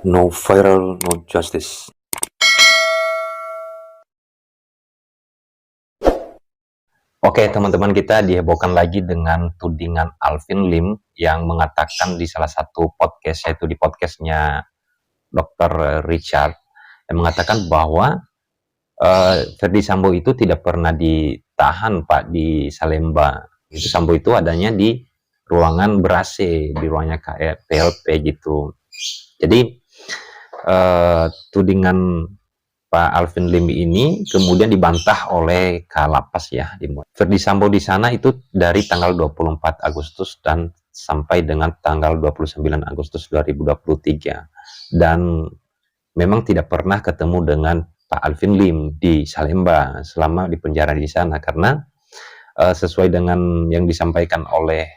No viral, no justice. Oke, teman-teman, kita dihebohkan lagi dengan tudingan Alvin Lim yang mengatakan di salah satu podcast, yaitu di podcastnya Dr. Richard, yang mengatakan bahwa Ferdy Sambo itu tidak pernah ditahan, Pak, di Salemba. Itu Sambo itu adanya di ruangan ber-AC, di ruangnya PLP gitu. Jadi tudingan Pak Alvin Lim ini kemudian dibantah oleh Kalapas ya. Ferdy Sambo di sana itu dari tanggal 24 Agustus dan sampai dengan tanggal 29 Agustus 2023. Dan memang tidak pernah ketemu dengan Pak Alvin Lim di Salemba selama di penjara di sana, karena sesuai dengan yang disampaikan oleh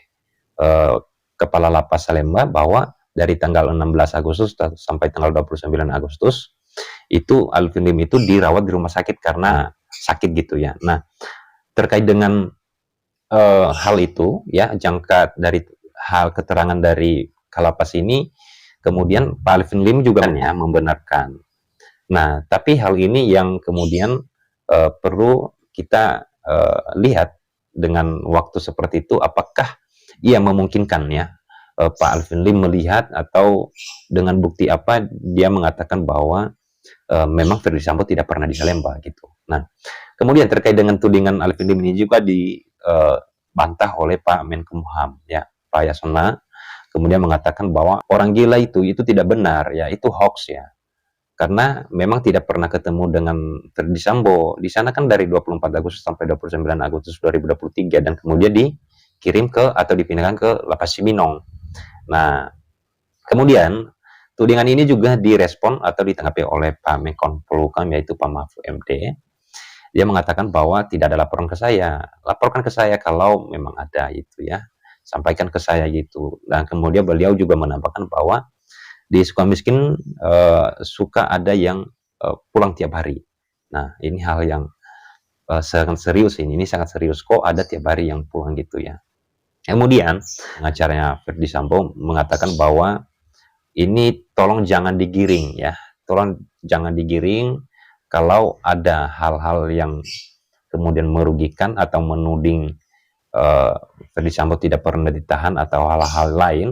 Kepala Lapas Salemba bahwa dari tanggal 16 Agustus sampai tanggal 29 Agustus itu Alvin Lim itu dirawat di rumah sakit karena sakit gitu ya. Nah, terkait dengan hal itu ya, jangka dari hal keterangan dari Kalapas ini, kemudian Pak Alvin Lim juga ya membenarkan. Nah, tapi hal ini yang kemudian perlu kita lihat dengan waktu seperti itu, apakah ia memungkinkan ya Pak Alvin Lim melihat, atau dengan bukti apa dia mengatakan bahwa memang Ferdy Sambo tidak pernah di Salemba gitu. Nah, kemudian terkait dengan tudingan Alvin Lim ini juga dibantah oleh Pak Menkumham ya, Pak Yasona, kemudian mengatakan bahwa orang gila itu tidak benar ya, itu hoax ya. Karena memang tidak pernah ketemu dengan Ferdy Sambo. Di sana kan dari 24 Agustus sampai 29 Agustus 2023, dan kemudian dikirim ke atau dipindahkan ke Lapas Cibinong. Nah, kemudian tudingan ini juga direspon atau ditanggapi oleh Pak Menko Polhukam, yaitu Pak Mahfud MD. Dia mengatakan bahwa tidak ada laporan ke saya. Laporkan ke saya kalau memang ada itu ya. Sampaikan ke saya gitu. Dan kemudian beliau juga menambahkan bahwa di Sukamiskin suka ada yang pulang tiap hari. Nah, ini hal yang sangat serius ini sangat serius, kok ada tiap hari yang pulang gitu ya. Kemudian pengacaranya Ferdy Sambo mengatakan bahwa ini tolong jangan digiring ya, tolong jangan digiring kalau ada hal-hal yang kemudian merugikan atau menuding Ferdy Sambo tidak pernah ditahan atau hal-hal lain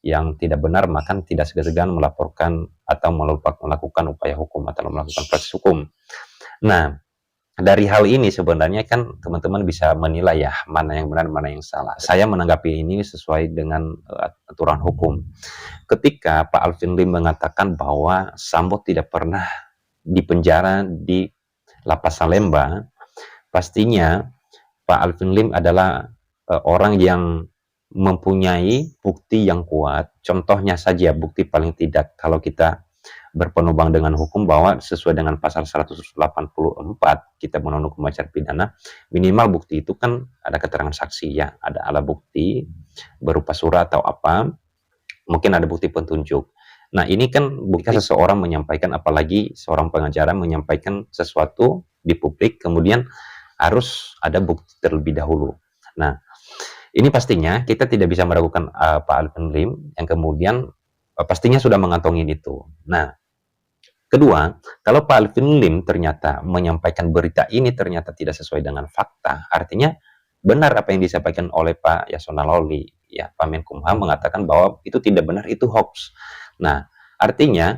yang tidak benar, maka tidak segan-segan melaporkan atau melakukan upaya hukum atau melakukan proses hukum. Nah, dari hal ini sebenarnya kan teman-teman bisa menilai ya, mana yang benar, mana yang salah. Saya menanggapi ini sesuai dengan aturan hukum. Ketika Pak Alvin Lim mengatakan bahwa Sambo tidak pernah dipenjara di Lapas Salemba, pastinya Pak Alvin Lim adalah orang yang mempunyai bukti yang kuat. Contohnya saja, bukti paling tidak kalau kita berpenumpang dengan hukum bahwa sesuai dengan pasal 184 Kitab Undang-Undang Hukum Acara Pidana, minimal bukti itu kan ada keterangan saksi ya, ada alat bukti berupa surat atau apa, mungkin ada bukti petunjuk. Nah, ini kan bukti seseorang menyampaikan, apalagi seorang pengacara menyampaikan sesuatu di publik, kemudian harus ada bukti terlebih dahulu. Nah, ini pastinya kita tidak bisa meragukan Pak Alvin Lim yang kemudian pastinya sudah mengantongi itu. Nah, kedua, kalau Pak Alvin Lim ternyata menyampaikan berita ini ternyata tidak sesuai dengan fakta, artinya benar apa yang disampaikan oleh Pak Yasona Lawli, ya, Pak Menkumham mengatakan bahwa itu tidak benar, itu hoax. Nah, artinya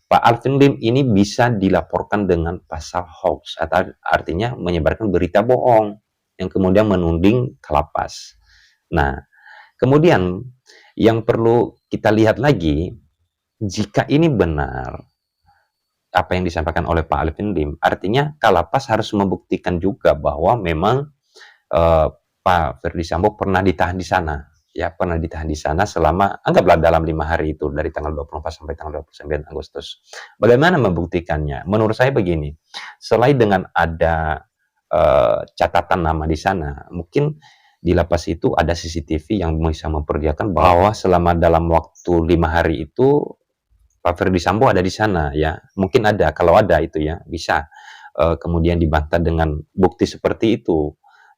Pak Alvin Lim ini bisa dilaporkan dengan pasal hoax, atau artinya menyebarkan berita bohong yang kemudian menuding Kalapas. Nah, kemudian yang perlu kita lihat lagi, jika ini benar apa yang disampaikan oleh Pak Alvin Lim, artinya Kalapas harus membuktikan juga bahwa memang Pak Ferdy Sambo pernah ditahan di sana. Ya, pernah ditahan di sana selama, anggaplah dalam 5 hari itu, dari tanggal 24 sampai tanggal 29 Agustus. Bagaimana membuktikannya? Menurut saya begini, selain dengan ada catatan nama di sana, mungkin di lapas itu ada CCTV yang bisa memperlihatkan bahwa selama dalam waktu 5 hari itu Pak Ferdy Sambo ada di sana ya. Mungkin ada, kalau ada itu ya, bisa kemudian dibantah dengan bukti seperti itu.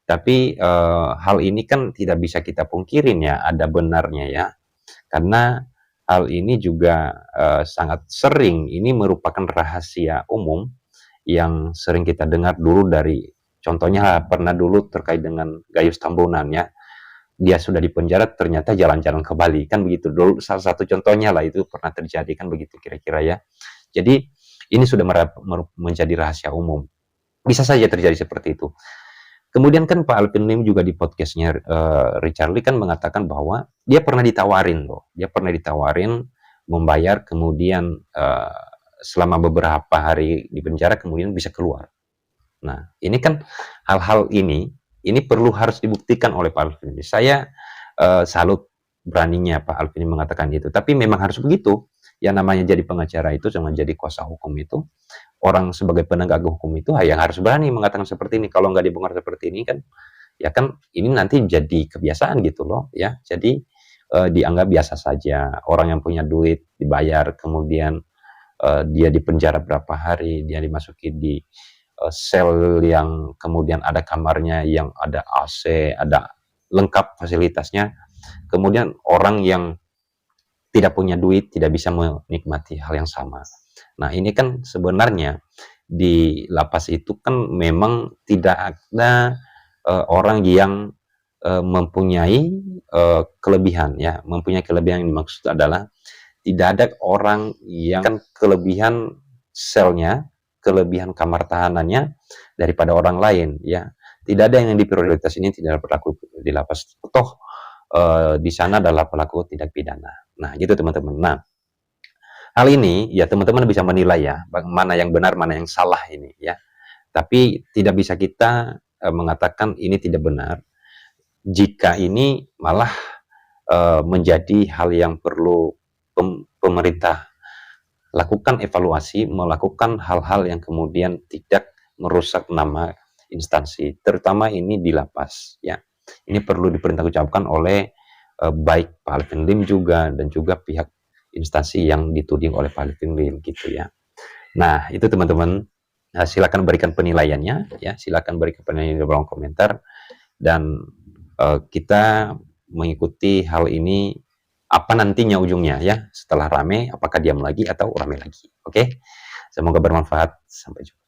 Tapi hal ini kan tidak bisa kita pungkirin ya, ada benarnya ya. Karena hal ini juga sangat sering, ini merupakan rahasia umum yang sering kita dengar dulu dari, contohnya pernah dulu terkait dengan Gayus Tambunan ya, dia sudah dipenjara ternyata jalan-jalan ke Bali, kan begitu dulu, salah satu contohnya lah itu pernah terjadi, kan begitu kira-kira ya. Jadi ini sudah menjadi rahasia umum, bisa saja terjadi seperti itu. Kemudian kan Pak Alvin Lim juga di podcastnya Richard Lee kan mengatakan bahwa dia pernah ditawarin loh, dia pernah ditawarin membayar, kemudian selama beberapa hari di penjara kemudian bisa keluar. Nah, ini kan hal-hal ini perlu harus dibuktikan oleh Pak Alvin Lim. Saya salut beraninya Pak Alvin Lim mengatakan itu, tapi memang harus begitu. Yang namanya jadi pengacara itu, sama jadi kuasa hukum itu, orang sebagai penegak hukum itu yang harus berani mengatakan seperti ini. Kalau nggak dibongkar seperti ini kan, ya kan ini nanti jadi kebiasaan gitu loh ya. Jadi dianggap biasa saja. Orang yang punya duit dibayar, kemudian dia dipenjara berapa hari, dia dimasuki di sel yang kemudian ada kamarnya yang ada AC, ada lengkap fasilitasnya. Kemudian orang yang tidak punya duit tidak bisa menikmati hal yang sama. Nah, ini kan sebenarnya di lapas itu kan memang tidak ada orang yang mempunyai kelebihan ya, mempunyai kelebihan yang dimaksud adalah tidak ada orang yang kan kelebihan selnya, kelebihan kamar tahanannya daripada orang lain ya. Tidak ada yang diprioritas, ini tidak berlaku di lapas. Toh di sana adalah pelaku tindak pidana. Nah, gitu teman-teman. Nah, hal ini ya teman-teman bisa menilai ya, mana yang benar, mana yang salah ini ya. Tapi tidak bisa kita mengatakan ini tidak benar jika ini malah menjadi hal yang perlu pemerintah lakukan evaluasi, melakukan hal-hal yang kemudian tidak merusak nama instansi, terutama ini di lapas ya. Ini perlu dipertanggungjawabkan oleh baik Pak Alvin Lim juga dan juga pihak instansi yang dituding oleh Pak Alvin Lim gitu ya. Nah, itu teman-teman, silakan berikan penilaiannya ya, silakan berikan penilaian di kolom komentar, dan kita mengikuti hal ini apa nantinya ujungnya ya, setelah rame apakah diam lagi atau rame lagi. Oke. Semoga bermanfaat, sampai jumpa.